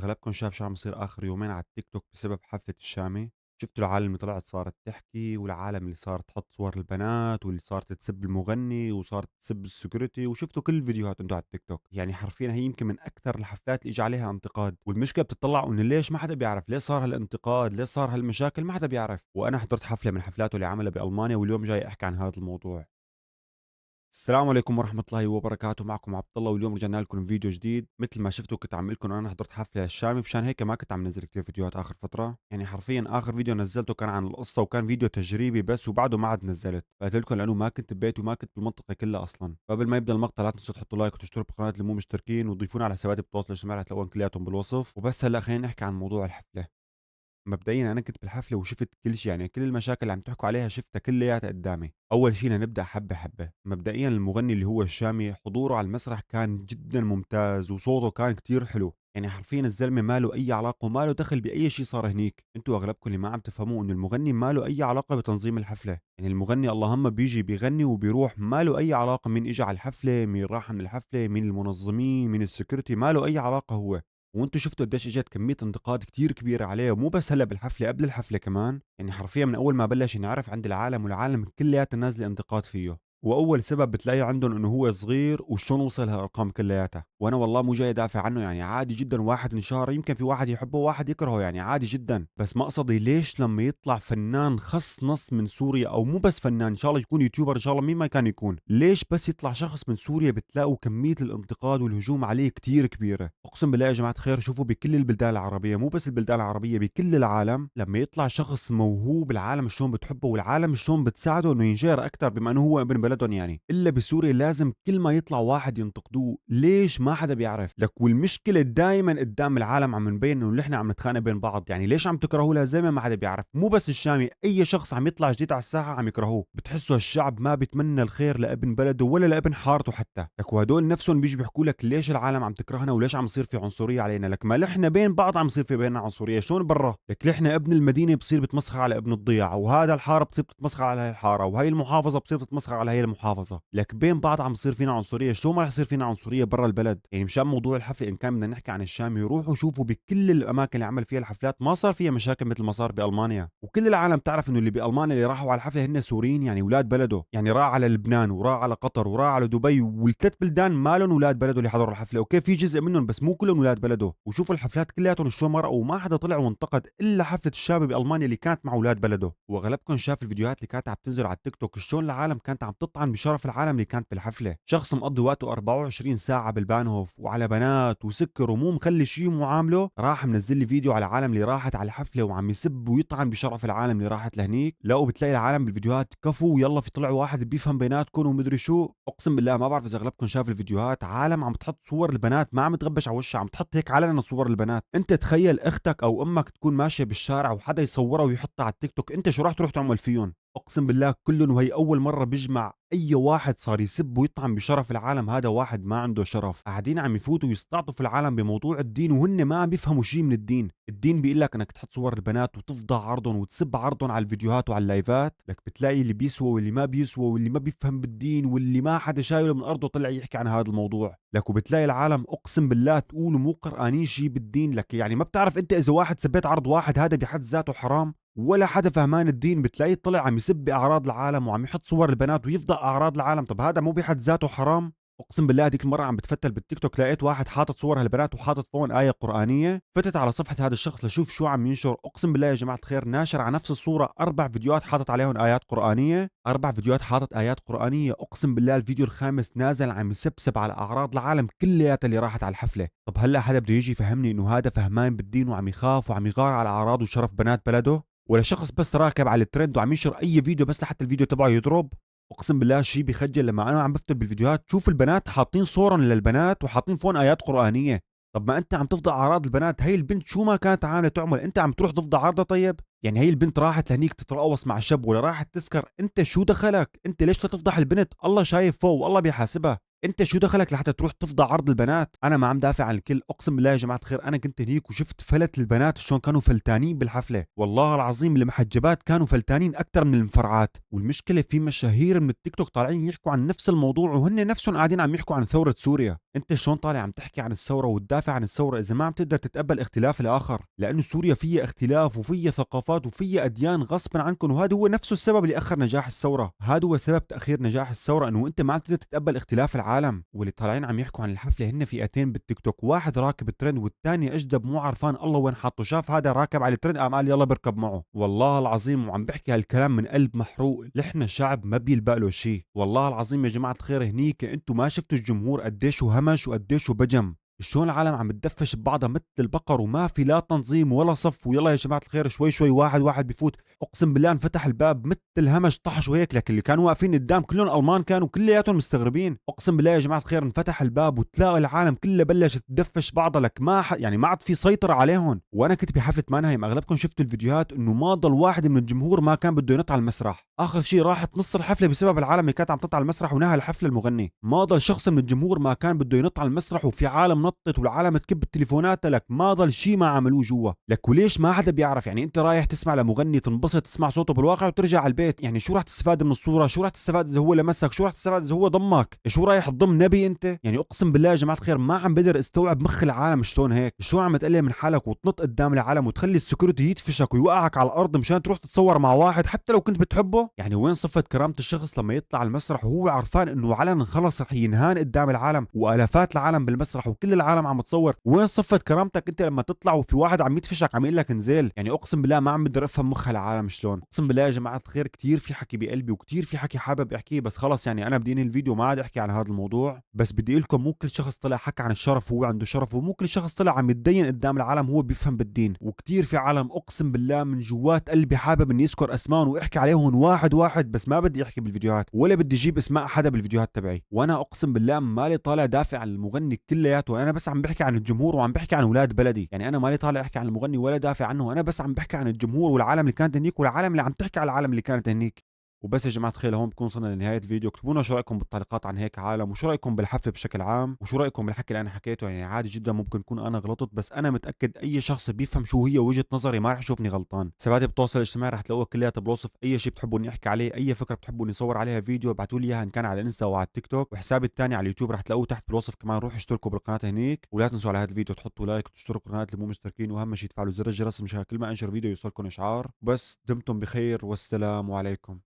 أغلبكم شاف شو عم يصير آخر يومين على التيك توك بسبب حفلة الشامي. شفتوا العالم اللي طلعت صارت تحكي، والعالم اللي صارت تحط صور البنات، واللي صارت تسب المغني، وصارت تسب السكيورتي، وشفتوا كل الفيديوهات انتوا على التيك توك. يعني حرفيا هي يمكن من أكثر الحفلات اللي اجى عليها انتقاد، والمشكلة بتطلعوا انه ليش ما حدا بيعرف ليش صار هالانتقاد، ليش صار هالمشاكل، ما حدا بيعرف. وأنا حضرت حفلة من حفلاته اللي عملها بألمانيا، واليوم جاي أحكي عن هذا الموضوع. السلام عليكم ورحمة الله وبركاته، معكم عبد الله، واليوم رجعنا لكم فيديو جديد. مثل ما شفتوا كنت عم لكم انا حضرت حفلة الشامي، مشان هيك ما كنت عم نزل كثير فيديوهات اخر فترة. يعني حرفيا اخر فيديو نزلته كان عن القصة، وكان فيديو تجريبي بس، وبعده ما عاد نزلت. فقلت لكم لانه ما كنت ببيتي وما كنت بالمنطقة كلها اصلا. قبل ما يبدا المقطع لا تنسوا تحطوا لايك وتشتركوا بالقناة اللي مو مشتركين، وتضيفونا على حساباتي بالتواصل الاجتماعي رح تلاقوهم كلياتهم بالوصف. وبس هلا خلينا نحكي عن موضوع الحفلة. مبدئيًا أنا كنت بالحفلة وشِفت كل شي، يعني كل المشاكل اللي عم تحكوا عليها شِفتها كلّياتها قدّامي. أول شي لنبدأ حبّة حبّة. مبدئيًا المغني اللي هو الشامي حضوره على المسرح كان جدًا ممتاز، وصوته كان كتير حلو. يعني حرفيًا الزلمة ما له أي علاقة وما له دخل بأي شي صار هنيك. أنتم أغلبكم اللي ما عم تفهموه إنه المغني ما له أي علاقة بتنظيم الحفلة. يعني المغني اللهم بييجي بيغني وبيروح، ما له أي علاقة مين إجا على الحفلة، مين راح من الحفلة، مين المنظمين، مين الsecurity، ما له أي علاقة هو. وأنتم شفتوا قديش إجت كمية انتقاد كتير كبيرة عليه، ومو بس هلأ بالحفلة، قبل الحفلة كمان. يعني حرفيًا من أول ما بلش ينعرف عند العالم، والعالم كلّياتها نازلة انتقاد فيه. وأول سبب بتلاقيه عندهم إنه هو صغير وشلون وصل هالأرقام كلّياتها. وأنا والله مو جاي أدافع عنه، يعني عادي جدًا واحد انشهر، يمكن في واحد يحبه وواحد يكرهه، يعني عادي جدًا. بس مقصدي ليش لمّا يطلع فنان خَص نص من سوريا، أو مو بس فنان، إن شاء الله يكون يوتيوبر، إن شاء الله مين ما كان يكون، ليش بس يطلع شخص من سوريا بتلاقوا كمية الانتقاد والهجوم عليه كتير كبيرة. أقسم بالله يا جماعة الخير، شوفوا بكل البلدان العربية، مو بس البلدان العربية، بكل العالم لمّا يطلع شخص موهوب العالم شلون بتحبه، والعالم شلون بتساعده إنه ينشهر أكتر بما إنه هو ابن بلدهم يعني. إلا بسوريا لازم كل ما يطلع واحد ينتقدوه، ليش ما حدا بيعرف؟ لك والمشكلة دايمًا قدّام العالم عم نبين إنه نحن عم نتخانق بين بعض. يعني ليش عم تكرهوا الهزيمة؟ ما حدا بيعرف. مو بس الشامي، أي شخص عم يطلع جديد على الساحة عم يكرهوه. بتحسوا هالشعب ما بيتمنى الخير لابن بلده ولا لابن حارته حتى. لك وهدول نفسهم بييجوا بيحكوا لك ليش العالم عم تكرهنا وليش عم يصير في عنصرية علينا. لك ما نحن بين بعض عم يصير في بيننا عنصرية، شلون برا؟ لك نحن ابن المدينة بصير بتمسخر على ابن الضيعة، وهذا الحارة بتصير بتتمسخر على هاي الحارة، وهي المحافظة بتصير بتتمسخر على هي المحافظة. لك بين بعض عم يصير فينا عنصرية، شلون ما رح يصير فينا عنصرية برا البلد؟ يعني مشان موضوع الحفلة، إن كان بدنا نحكي عن الشامي، روحوا شوفوا بكل الأماكن اللي عمل فيها الحفلات ما صار فيها مشاكل مثل ما صار بألمانيا. وكل العالم تعرف إنه اللي بألمانيا اللي راحوا على الحفلة هن سوريين، يعني أولاد بلده. يعني راح على لبنان، وراح على قطر، وراح على دبي، والثلاث بلدان مالهم أولاد بلده اللي حضروا الحفلة. أوكي في جزء منهم بس مو كلهم أولاد بلده. وشوفوا الحفلات كلياتهم شلون مرقوا، وما حدا طلع وانتقد إلا حفلة الشامي بألمانيا اللي كانت مع أولاد بلده. وأغلبكم شاف الفيديوهات اللي كانت عم تنزل على التيك توك، شلون العالم كانت عم تطعن بشرف العالم اللي كانت بالحفلة. شخص مقضي وقته 24 ساعة بالبانهوف وعلى بنات وسكر ومو مخلي شي معامله، راح منزل لي فيديو على العالم اللي راحت على الحفلة وعم يسب ويطعن بشرف العالم اللي راحت لهنيك. لا وبتلاقي العالم بالفيديوهات كفو ويلا في طلع واحد بيفهم بيناتكم ومدري شو. اقسم بالله ما بعرف اذا اغلبكم شاف الفيديوهات، عالم عم تحط صور البنات، ما عم تغبش على وشها، عم تحط هيك علنا صور البنات. انت تخيل اختك او امك تكون ماشيه بالشارع وحدا يصورها ويحطها على التيك توك، انت شو راح تروح تعمل فيهم؟ اقسم بالله كلهم. وهي اول مره بيجمع اي واحد صار يسب ويطعن بشرف العالم، هذا واحد ما عنده شرف. قاعدين عم يفوتوا ويستعطفوا العالم بموضوع الدين، وهن ما عم بيفهموا شيء من الدين. الدين بيقول لك انك تحط صور البنات وتفضح عرضهم وتسب عرضهم على الفيديوهات وعلى اللايفات. لك بتلاقي اللي بيسوى واللي ما بيسوى، واللي ما بيفهم بالدين، واللي ما حدا شايله من ارضه طلع يحكي عن هذا الموضوع. لك وبتلاقي العالم اقسم بالله تقولوا مو قرآنين شيء بالدين. لك يعني ما بتعرف انت اذا واحد سبيت عرض واحد هذا بحد ذاته حرام؟ ولا حدا فهمان الدين بتلاقيه طلع عم يسب بأعراض العالم وعم يحط صور البنات ويفضح أعراض العالم. طب هذا مو بحد ذاته حرام؟ اقسم بالله هذيك المره عم بتفتل بالتيك توك لقيت واحد حاطط صور هالبنات وحاطط فوقهم آية قرآنية. فتت على صفحة هذا الشخص لشوف شو عم ينشر. اقسم بالله يا جماعة الخير ناشر على نفس الصورة 4 فيديوهات حاطط عليهم آيات قرآنية، 4 فيديوهات حاطط آيات قرآنية. اقسم بالله الفيديو الخامس نازل عم يسبسب على أعراض العالم كلياتها اللي راحت على الحفلة. طب هلا حدا بده يجي يفهمني انه هذا فهمان بالدين وعم يخاف وعم يغار على أعراض وشرف بنات بلده؟ ولا شخص بس راكب على الترند وعم ينشر اي فيديو بس لحتى الفيديو تبعه يضرب؟ اقسم بالله شيء بخجل لما انا عم بفتل بالفيديوهات شوف البنات حاطين صورا للبنات وحاطين فون ايات قرانيه. طب ما انت عم تفضح اعراض البنات، هي البنت شو ما كانت عامله تعمل انت عم تروح تفضح عرضها؟ طيب يعني هي البنت راحت لهنيك تتراوص مع شاب ولا راحت تسكر، انت شو دخلك؟ انت ليش لا تفضح البنت؟ الله شايف فوق والله بيحاسبها. أنت شو دخلك لحتى تروح تفضى عرض البنات؟ أنا ما عم دافع عن الكل، أقسم بالله يا جماعة الخير أنا كنت هنيك وشفت فلت البنات شلون كانوا فلتانين بالحفلة، والله العظيم المحجبات كانوا فلتانين أكتر من المفرعات، والمشكلة في مشاهير من التيك توك طالعين يحكوا عن نفس الموضوع وهن نفسهم قاعدين عم يحكوا عن ثورة سوريا. أنت شلون طالع عم تحكي عن الثورة وتدافع عن الثورة إذا ما عم تقدر تتقبل اختلاف الآخر؟ لأنه سوريا فيها اختلاف وفيها ثقافات وفيها أديان غصبا عنكم، وهذا هو نفسه السبب اللي أخر نجاح الثورة، هذا هو سبب تأخير نجاح الثورة، إنه أنت ما عم تقدر تتقبل اختلاف العالم. واللي طالعين عم يحكوا عن الحفلة هن فئتين بالتيك توك، واحد راكب الترند والثاني أجدب مو عرفان الله وين حاطه، شاف هذا راكب على الترند قام قال يلا بركب معه. والله العظيم وعم بحكي هالكلام من قلب محروق، نحن شعب ما بيلبق له شيء، والله العظيم يا جماعة الخير هنيك انتم ما شفتوا الجمهور قديش همش وقديش بجم، شلون العالم عم بتدفش ببعضها مثل البقر وما في لا تنظيم ولا صف، ويلا يا جماعة الخير شوي شوي واحد واحد بفوت. اقسم بالله انفتح الباب مثل الهمش طحش وهيك، لكن اللي كانوا واقفين قدام كلهم المان كانوا كلياتهم مستغربين. اقسم بالله يا جماعة الخير انفتح الباب وتلاقي العالم كلها بلشت تدفش بعضها، لك يعني ما عاد في سيطرة عليهم. وانا كنت بحفلة مانهايم، اغلبكم شفتوا الفيديوهات انه ما ضل واحد من الجمهور ما كان بده ينط على المسرح، اخر شيء راحت نص الحفلة بسبب العالم اللي كانت عم تطلع على المسرح ونهى الحفلة المغني، ما ضل شخص من الجمهور ما كان بده ينط على المسرح، وفي عالم نطت والعالم تكب التليفونات، لك ما ضل شيء ما عملوه جوا. لك وليش ما حدا بيعرف؟ يعني انت رايح تسمع لمغني تنبسط تسمع صوته بالواقع وترجع على البيت، يعني شو راح تستفاد من الصورة؟ شو راح تستفاد اذا هو لمسك؟ شو راح تستفاد اذا هو ضمك؟ شو رايح تضم نبي انت؟ يعني اقسم بالله يا جماعة الخير ما عم بقدر استوعب مخ العالم شلون هيك، شلون عم تقلل من حالك وتنط قدام العالم وتخلي السكيورتي يدفشك ويوقعك على الارض مشان تروح تتصور مع واحد حتى لو كنت بتحبه؟ يعني وين صفة كرامة الشخص لما يطلع على المسرح وهو عرفان انه علنا خلص رح ينهان قدام العالم والافات العالم بالمسرح وكل العالم عم تصور؟ وين صفة كرامتك انت لما تطلع وفي واحد عم يدفشك عم يقول لك انزل؟ يعني اقسم بالله ما عم بقدر افهم مخ العالم شلون. اقسم بالله يا جماعة الخير كثير في حكي بقلبي وكثير في حكي حابب احكيه، بس خلص يعني انا بدي انهي الفيديو ما عاد احكي عن هذا الموضوع، بس بدي اقول لكم مو كل شخص طلع حكى عن الشرف هو عنده شرف، ومو كل شخص طلع عم يتدين قدام العالم هو بيفهم بالدين، وكثير في عالم اقسم بالله من جوات قلبي حابب اني اذكر اسمائهم واحكي عليهم واحد واحد، بس ما بدي احكي بالفيديوهات ولا بدي اجيب اسماء حدا بالفيديوهات تبعي، وانا اقسم بالله مالي طالع دافع عن المغني كلياته، انا بس عم بحكي عن الجمهور وعم بحكي عن اولاد بلدي، يعني انا مالي طالع احكي عن المغني ولا دافع عنه، انا بس عم بحكي عن الجمهور والعالم اللي كانت هنيك والعالم اللي عم تحكي على العالم اللي كانت هنيك. وبس يا جماعة الخير هون بكون وصلنا لنهاية الفيديو، اكتبوا لنا شو رأيكم بالتعليقات عن هيك عالم، وشو رأيكم بالحفلة بشكل عام، وشو رأيكم بالحكي اللي أنا حكيته، يعني عادي جدا ممكن يكون أنا غلطت، بس أنا متأكد أي شخص بيفهم شو هي وجهة نظري ما رح يشوفني غلطان. حساباتي بالتواصل الاجتماعي رح تلاقوها كلياتها بالوصف، أي شيء بتحبوا إني أحكي عليه، أي فكرة بتحبوا إني أصور عليها فيديو ابعتوا لي إياها إن كان على الانستا أو على التيك توك، وحسابي الثاني على اليوتيوب رح تلاقوه تحت بالوصف كمان، روحوا اشتركوا بالقناة هنيك، ولا تنسوا على هذا الفيديو تحطوا لايك وتشتركوا بالقناة اللي مو مشتركين، وأهم شيء تفعلوا زر الجرس مشان كل ما أنشر فيديو يوصلكم إشعار. بس دمتم بخير والسلام عليكم.